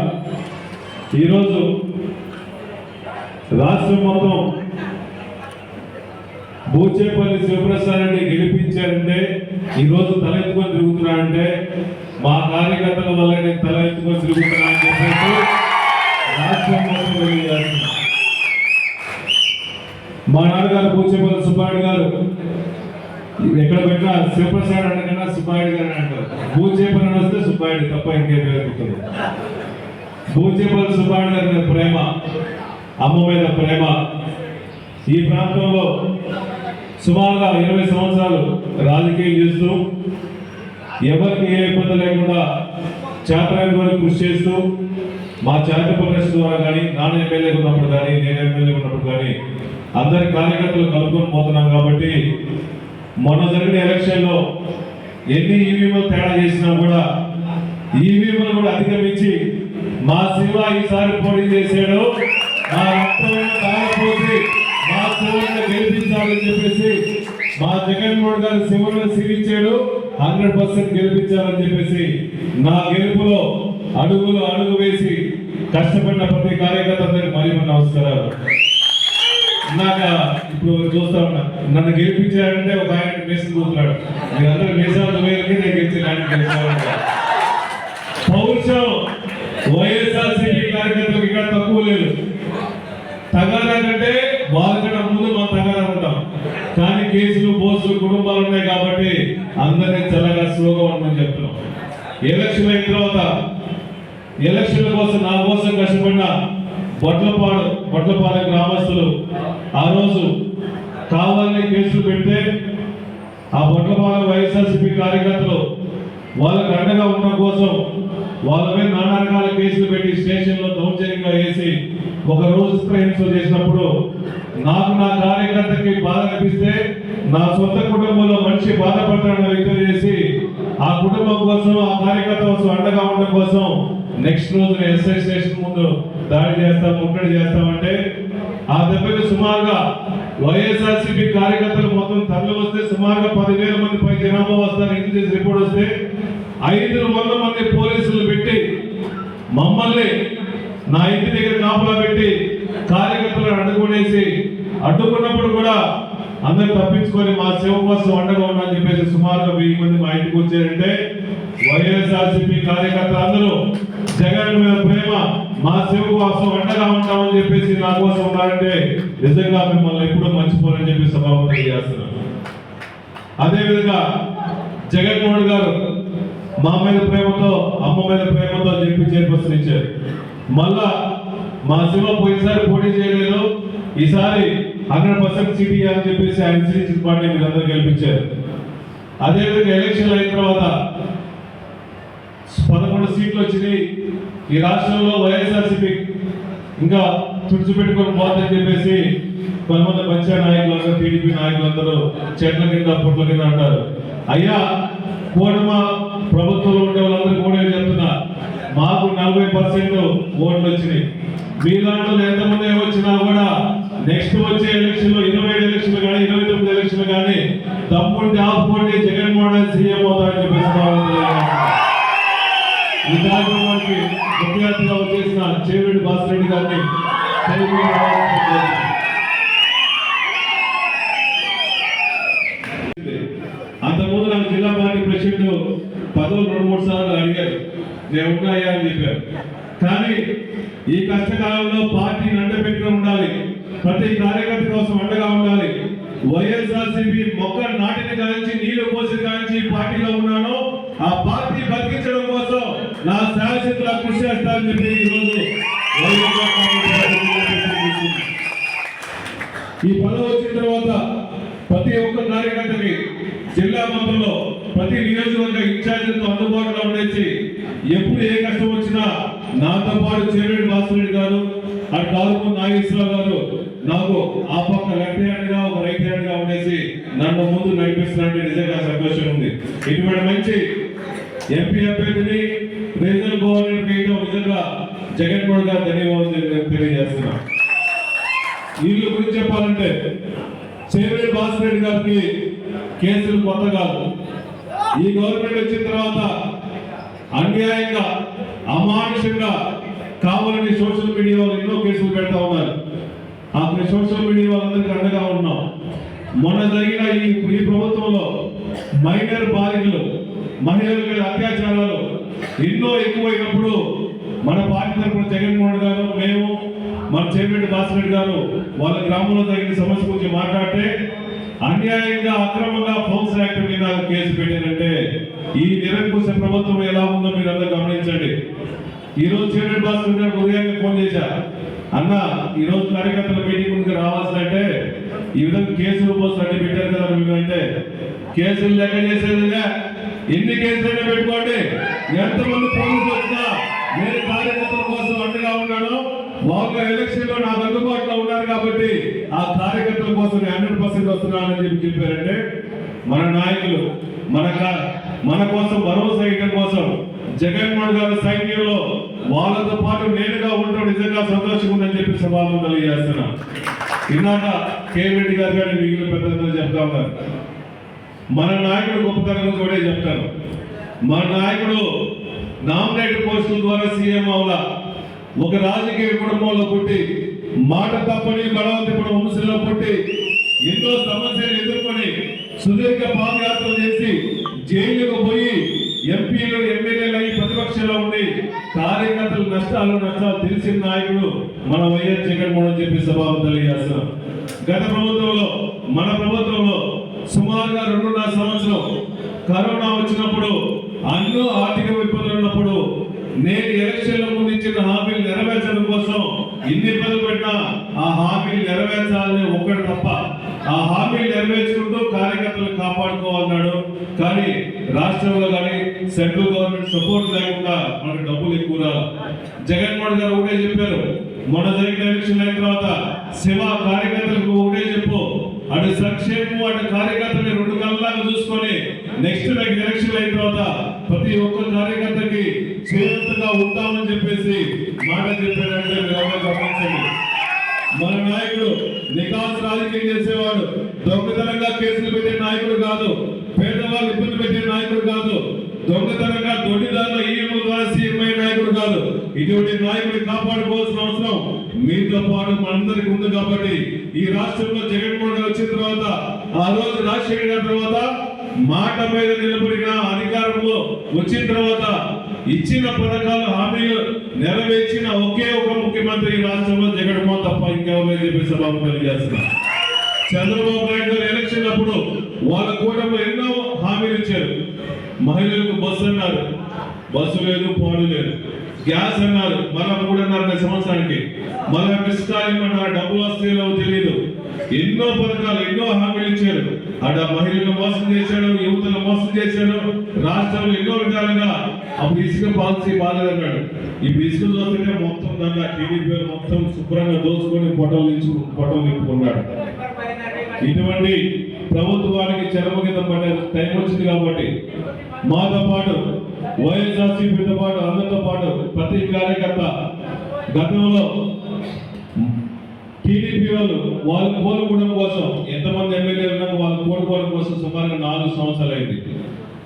[SPEAKER 5] ఈరోజు రాష్ట్రం మొత్తం బూచేపల్లి శివప్రసాద్ రెడ్డి గెలిపించారంటే, ఈరోజు తల ఎత్తుకొని తిరుగుతున్నారంటే మా కార్యకర్తల వల్ల నేను తల ఎత్తుకొని తిరుగుతున్నా అని చెప్పేసి రాష్ట్రం మొత్తం తెలియజేస్తున్నా. మా నాన్నగారు బూచేపల్లి సుబ్బారెడ్డి గారు ఎక్కడ పెట్టినా శివప్రసాద్ అనకన్నా సుబ్బారెడ్డి గారు అంటారు. బూచేపల్లి అని వస్తే సుబ్బారెడ్డి తప్ప ఇంకేం పేరు. బూచేపల్లి సుబ్బారెడ్డి గారి మీద ప్రేమ, అమ్మ మీద ప్రేమ, ఈ ప్రాంతంలో సుమారుగా 20 సంవత్సరాలు రాజకీయం చేస్తూ ఎవరికి ఏ ఇబ్బంది లేకుండా చేతనైన వరకు కృషి చేస్తూ మా చారిటబుల్ ట్రస్ట్ ద్వారా కానీ, నాన్న ఎమ్మెల్యే ఉన్నప్పుడు కానీ, నేను ఎమ్మెల్యే ఉన్నప్పుడు కానీ అందరి కార్యకర్తలు కలుపుకొని పోతున్నాం. కాబట్టి మొన్న జరిగిన ఎలక్షన్లో ఎన్ని ఈవీఎంలు తేడా చేసినా కూడా ఈవీఎంలు కూడా అధిగమించి మా శివ ఈసారి పోటీ చేశాడు. మా రక్తం తాగపోతే మా శివను గెలిపించాలని చెప్పేసి మా జగన్మోహన్ గారు శివను సిరిచ్చాడు. 100% గెలిపించాలని చెప్పేసి నా గెలుపులో అడుగు వేసి కష్టపడిన ప్రతి కార్యకర్తలకు మరీ నమస్కారాలు. నాకు ఇప్పుడు చూస్తా ఉన్నా, నన్ను గెలిపించారంటే ఒక ఆయన మేసం కూతున్నాడు. మీరందరూ మేసాలు వేలకి నేను గెలిచిన ఆయన గెలిచాను. పౌరుషం వైఎస్ఆర్సీపీ కార్యకర్తలకు ఇక్కడ తక్కువ లేదు. తగాదా కంటే వాళ్ళకన్నా ముందు మా తగాదా ఉంటాం. కానీ కేసులు, బోసులు, కుటుంబాలు ఉన్నాయి కాబట్టి అందరినీ చల్లగా స్లోగా ఉండమని చెప్తున్నాం. ఎలక్షన్ అయిన తర్వాత ఎలక్షన్ల కోసం నా కోసం కష్టపడిన బొట్లపాలెం గ్రామస్తులు ఆ రోజు కావాలని కేసులు పెడితే ఆ బొట్లపాలెం వైఎస్ఆర్సీపీ కార్యకర్తలు వాళ్ళకు అండగా ఉండడం కోసం వాళ్ళ మీద నానా రకాల కేసులు పెట్టి స్టేషన్లో దౌర్జన్యంగా వేసి ఒక రోజు హింస చేసినప్పుడు నాకు నా కార్యకర్తకి బాధ అనిపిస్తే నా సొంత కుటుంబంలో మనిషి బాధపడతాడని వ్యక్తం చేసి ఆ కుటుంబం కోసం, ఆ కార్యకర్త కోసం అండగా ఉండడం కోసం నెక్స్ట్ రోజు ఎస్ఐ స్టేషన్ ముందు దాడి చేస్తాం, ముట్టడి చేస్తామంటే ఆ దెబ్బకి సుమారుగా వైఎస్ఆర్సీపీ కార్యకర్తలు మొత్తం తరలి వస్తే సుమారుగా 10,000 మంది పై జనాభా వస్తారు. ఇంటి చేసి రిపోర్ట్ వస్తే 500 మంది పోలీసులు పెట్టి మమ్మల్ని నా ఇంటి దగ్గర కాపులా పెట్టి కార్యకర్తలను అడ్డుకున్నప్పుడు కూడా అందరు తప్పించుకొని మా సేవ కోసం అండగా ఉన్నామని చెప్పేసి సుమారుగా 1000 మంది మా ఇంటికి వచ్చారంటే వైఎస్ఆర్సీపీ కార్యకర్తలు అందరూ జగన్ మీద ప్రేమ, మా సేవ కోసం అండగా ఉంటామని చెప్పేసి నా కోసం ఉన్నారంటే నిజంగా మిమ్మల్ని ఎప్పుడూ మర్చిపోరని చెప్పి సభాపతి తెలియజేస్తున్నాను. అదేవిధంగా జగన్మోహన్ గారు మా మీద ప్రేమతో, అమ్మ మీద ప్రేమతో చెప్పి చైర్పర్సన్ ఇచ్చారు. మళ్ళా మా శివ పోయినసారి పోటీ చేయలేదు, ఈసారి 100% సిటీ అని చెప్పేసి ఆయన సిరీస్ పార్టీ మీరు అందరూ గెలిపించారు. అదేవిధంగా ఎలక్షన్ అయిన తర్వాత 11 సీట్లు వచ్చినాయి. ఈ రాష్ట్రంలో వైఎస్ఆర్సీపీ ఇంకా తుడిచిపెట్టుకొని పోతుందని చెప్పేసి కొంతమంది మంచి నాయకులు, టీడీపీ నాయకులందరూ చెట్ల కింద పుట్ల కింద అంటారు. అయ్యా, కూటమ ప్రభుత్వంలో ఉండే వాళ్ళందరూ కూడా చెప్తున్నా, మాకు 40% ఓట్లు వచ్చినాయి. మీ దాంట్లో ఎంతమంది వచ్చినా కూడా నెక్స్ట్ వచ్చే ఎలక్షన్ లో 27 ఎలక్షన్లు కానీ 29 ఎలక్షన్లు కానీ తమ్ముడిని ఆపుకోండి, జగన్మోహన్ సీఎం అవుతారని చెప్పేసి ఈ కార్యక్రమానికి ముఖ్య అతిథిగా వచ్చేసిన చేవేడి భాస్కర్ గారిని అంతకుముందు నాకు జిల్లా పార్టీ ప్రెసిడెంట్ పదవులు 2-3 సార్లు అడిగారు, నేను ఉన్నాయా అని చెప్పారు. కానీ ఈ కష్టకాలంలో పార్టీని అండపెట్టుకుని ఉండాలి, ప్రతి కార్యకర్త కోసం అండగా ఉండాలి. వైఎస్ఆర్సీపీ మొక్క నాటిని కానించి, నీళ్లు పోసి కానించి పార్టీలో ఉన్నాను, ఆ పార్టీ బతికించడం కోసం నా శాశ్వత కృషి చేస్తానని చెప్పి ఈరోజు ఈ పదవి వచ్చిన తర్వాత ప్రతి ఒక్క కార్యకర్తకి జిల్లా మంత్రులు ప్రతి నియోజకవర్గ ఇన్ఛార్జీలతో అందుబాటులో ఉండేసి ఎప్పుడు ఏ కష్టం వచ్చినా నాతో పాటు చేరేడు భాస్కర్ గారు అటు కాలుపు నాగేశ్వరరావు గారు నాకు ఆ పక్క లెఫ్ట్ హ్యాండ్ గా ఒక రైట్ హ్యాండ్ గా ఉండేసి నన్ను ముందు నడిపిస్తున్నట్టు నిజంగా సంతోషం ఉంది. ఇటువంటి మంచి ఎంపీ అభ్యర్థిని రీజనల్ గవర్నమెంట్ చేయడం నిజంగా జగన్మోహన్ గారు ధన్యవాదాలు తెలియజేస్తున్నా. వీళ్ళ గురించి చెప్పాలంటే చేరేడు భాస్కర్ రెడ్డి గారికి కేసులు కొత్త కాదు. ఈ గవర్నమెంట్ వచ్చిన తర్వాత అన్యాయంగా అమానుషంగా కావాలని సోషల్ మీడియా వాళ్ళు ఎన్నో కేసులు పెడతా ఉన్నారు. అప్పుడు సోషల్ మీడియా వాళ్ళందరికీ అండగా ఉన్నాం. మొన్న జరిగిన ఈ ప్రభుత్వంలో మైనర్ బాలికలు మహిళల మీద అత్యాచారాలు ఎన్నో ఎక్కువైనప్పుడు మన పార్టీ తరఫున జగన్మోహన్ గారు మేము మన చేపేటి భాస్కర్ గారు వాళ్ళ గ్రామంలో జరిగిన సమస్య గురించి మాట్లాడితే అన్యాయంగా అక్రమంగా ఫౌన్స్ యాక్ట్ మీద కేసు పెట్టారంటే ఈ నిరంకుశ ప్రభుత్వం ఎలా ఉందో మీరు అందరూ గమనించండి. ఈ రోజు చేపేటి భాస్కర్ గారు ఉదయంగా ఫోన్ చేశా, అన్న ఈ రోజు కార్యకర్తల మీటింగ్ ముందుకు రావాల్సిందంటే ఈ విధంగా కేసులు పోస్ట్ అన్ని పెట్టారు కదా మీరు అంటే కేసులు లెక్క చేసేదిగా ఎన్ని కేసులైనా పెట్టుకోండి, ఎంతమంది పోలీసులు వచ్చినా నేను కార్యకర్తల కోసం అండగా ఉన్నాను. వాళ్ళ ఎలక్షన్ లో నాకు అందుబాటులో ఉన్నారు కాబట్టి ఆ కార్యకర్తల కోసం 100% వస్తున్నానని చెప్పారంటే మన నాయకులు మన కోసం భరోసా ఇవ్వడం కోసం జగన్మోహన్ గారి సైన్యంలో వాళ్ళతో పాటు నేనుగా ఉండడం నిజంగా సంతోషంగా ఉందని చెప్పి సభలో తెలియజేస్తున్నా. ఇందాక కేవీరెడ్డి గారు కానీ మిగిలిన పెద్దలందరూ చెప్తా ఉన్నారు. మన నాయకుడు గొప్పతనం కూడా చెప్తాను. మన నాయకుడు నామినేట్ పోస్టుల ద్వారా సీఎం అవలా ఒక రాజకీయ కుటుంబంలో పుట్టి మాట తప్పని బలవంతపురం వంశంలో పుట్టి ఎన్నో సమస్యలు ఎదుర్కొని సుదీర్ఘ పాదయాత్ర చేసి జైలుకు పోయి ఎంపీలు ఎమ్మెల్యేలు అయి ప్రతిపక్షంలో ఉండి కార్యకర్తలు నష్టాలు తెలిసిన నాయకుడు మన వైఎస్ జగన్మోహన్ చెప్పి సభలో తెలియజేస్తున్నాం. గత ప్రభుత్వంలో మన ప్రభుత్వంలో సుమారుగా 2.5 సంవత్సరం కరోనా వచ్చినప్పుడు అన్నో ఆర్థిక ఇబ్బందులు ఉన్నప్పుడు నేను ఎలక్షన్ల ముందు ఇచ్చిన హామీలు నెరవేర్చడం కోసం ఇన్ని ఇబ్బందులు పెట్టినా ఆ హామీలు నెరవేర్చాలని ఒక్కడు తప్ప ఆ హామీలు నెరవేర్చుకుంటూ కార్యకర్తలు కాపాడుకోవాలన్నాడు. కానీ రాష్ట్రంలో కానీ సెంట్రల్ గవర్నమెంట్ సపోర్ట్ లేకుండా మనకు డబ్బులు ఎక్కువ రాదు. జగన్మోహన్ గారు ఒకటే చెప్పారు, మొన్న జరిగిన ఎలక్షన్ అయిన తర్వాత శివ కార్యకర్తలకు ఒకటే చెప్పు, అటు సంక్షేమం అటు కార్యకర్తని 2 కళ్ళలాగా చూసుకొని నెక్స్ట్ ఎలక్షన్ అయిన తర్వాత ప్రతి ఒక్క కార్యకర్తకి చేయూతగా ఉంటామని చెప్పేసి మాట చెప్పారంటే గమనించండి. మన నాయకుడు నికాస్ రాజకీయం చేసేవాడు, దొంగతనంగా కేసులు పెట్టే నాయకుడు కాదు, పేదవాళ్ళు ఇబ్బంది పెట్టే నాయకుడు కాదు, దొంగతనంగా దొడ్డిదారుల ఈఎంల ద్వారా సీఎం అయ్యే నాయకుడు కాదు. ఇటువంటి నాయకుడిని కాపాడుకోవాల్సిన అవసరం మీతో పాటు మనందరికి ఉంది. కాబట్టి ఈ రాష్ట్రంలో జగన్మోహన్ గారు వచ్చిన తర్వాత ఆ రోజు రాజశేఖర్ గారి తర్వాత మాట మీద నిలబడిన అధికారంలో వచ్చిన తర్వాత ఇచ్చిన పథకాలు హామీలు నెరవేర్చిన ఒకే ఒక ముఖ్యమంత్రి ఈ రాష్ట్రంలో జగన్మోహన్ తప్ప ఇంకెవరో చెప్పి సభకు తెలియజేస్తున్నారు. చంద్రబాబు నాయుడు గారు ఎలక్షన్ అప్పుడు వాళ్ళ కూటమిలో ఎన్నో హామీలు ఇచ్చారు. మహిళలకు బస్సు అన్నారు, బస్సు లేదు, పాడు లేదు. గ్యాస్ అన్నారు, మళ్ళా 3.5 సంవత్సరానికి. మళ్ళా మిస్కాలింగ్ అన్నారు, డబ్బులు వస్తాయో తెలియదు. ఎన్నో పథకాలు ఎన్నో హామీలు ఇచ్చారు. అటు మహిళలను మోసం చేశాడు, యువతను మోసం చేశాడు. రాష్ట్రంలో ఎన్నో విధాలుగా అప్పుడు ఇసుక పాలసీ బాగాలేదన్నాడు. ఈ ఇసుక చూస్తుంటే మొత్తం దాంట్లో టీడీపీ మొత్తం శుభ్రంగా దోచుకొని పొట్టలు నింపుకున్నాడు. ఇటువంటి ప్రభుత్వానికి చరమగీత పడే టైం వచ్చింది కాబట్టి మాతో పాటు వైఎస్ఆర్సీపీతో పాటు అందరితో పాటు ప్రతి కార్యకర్త గతంలో టీడీపీ వాళ్ళు కోలుకోవడం కోసం ఎంతమంది ఎమ్మెల్యేలు ఉన్నారు వాళ్ళు కోలుకోవడం కోసం సుమారుగా 4 సంవత్సరాలు అయింది.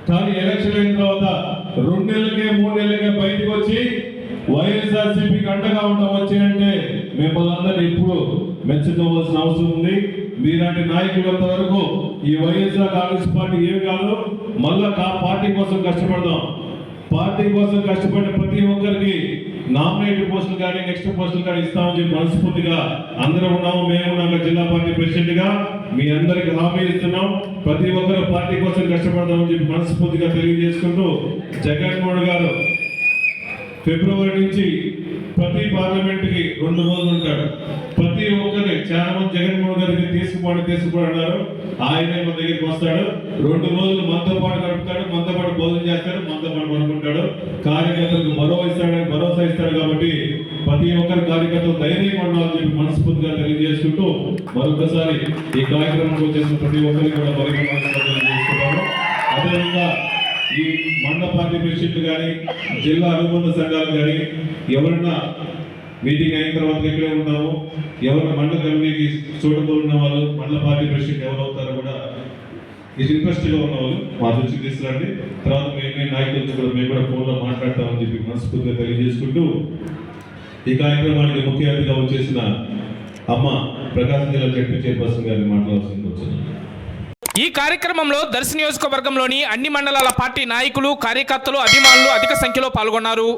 [SPEAKER 5] కానీ ఎలక్షన్ అయిన తర్వాత 2 నెలలకే 3 నెలలకే బయటకు వచ్చి వైఎస్ఆర్సీపీకి అండగా ఉంటాం వచ్చాయంటే మిమ్మల్ని అందరినీ ఇప్పుడు మెచ్చుకోవాల్సిన అవసరం ఉంది. మీలాంటి నాయకులంత వరకు ఈ వైఎస్ఆర్ కాంగ్రెస్ పార్టీ ఏమి కాదు, మళ్ళా పార్టీ కోసం కష్టపడదాం. పార్టీ కోసం కష్టపడిన ప్రతి ఒక్కరికి నామినేటెడ్ పోస్టులు కానీ నెక్స్ట్ పోస్టులు కానీ ఇస్తామని చెప్పి మనస్ఫూర్తిగా అందరూ ఉన్నాము. మేము నాకు జిల్లా పార్టీ ప్రెసిడెంట్ గా మీ అందరికి హామీ ఇస్తున్నాం. ప్రతి ఒక్కరు పార్టీ కోసం కష్టపడదామని చెప్పి మనస్ఫూర్తిగా తెలియజేసుకుంటూ జగన్మోహన్ గారు ఫిబ్రవరి నుంచి ప్రతి పార్లమెంట్ కి 2 రోజులు ఉంటాడు. ప్రతి ఒక్కరిని చాలా మంది జగన్మోహన్ గారికి తీసుకుపోండి అన్నారు. ఆయనే మన దగ్గరికి వస్తాడు, 2 రోజులు మనతో పాటు గడుపుతాడు, మనతో పాటు భోజనం చేస్తాడు, మనతో పాటు పడుకుంటాడు. కార్యకర్తలకు భరోసా ఇస్తాడు. కాబట్టి ప్రతి ఒక్కరి కార్యకర్తలు ధైర్యంగా ఉండాలని చెప్పి మనస్ఫూర్తిగా తెలియజేసుకుంటూ మరొకసారి ఈ కార్యక్రమంలో వచ్చేసిన ప్రతి ఒక్కరికి కూడా చేసుకుంటాము. అదేవిధంగా ఈ మండల పార్టీ ప్రెసిడెంట్లు కానీ జిల్లా అనుబంధ సంఘాలు కానీ ఎవరన్నా మీటింగ్ అయిన తర్వాత ఇక్కడే ఉన్నాము, ఎవరు మండల కమిటీకి సూటబుల్ ఉన్న వాళ్ళు మండల పార్టీ ప్రెసిడెంట్ ఎవరు అవుతారో కూడా ఇంట్రెస్ట్గా ఉన్న వాళ్ళు మా దృష్టికి తీసుకురండి. తర్వాత మేము నాయకులతో కూడా మేము కూడా ఫోన్లో మాట్లాడతామని చెప్పి మనస్ఫూర్తిగా తెలియజేసుకుంటూ ఈ కార్యక్రమానికి ముఖ్య అతిథిగా వచ్చేసిన అమ్మ ప్రకాశం జిల్లా జడ్పీ చైర్పర్సన్ గారిని మాట్లాడాల్సింది వచ్చింది.
[SPEAKER 1] ఈ కార్యక్రమంలో దర్శి నియోజకవర్గంలోని అన్ని మండలాల పార్టీ నాయకులు, కార్యకర్తలు, అభిమానులు అధిక సంఖ్యలో పాల్గొన్నారు.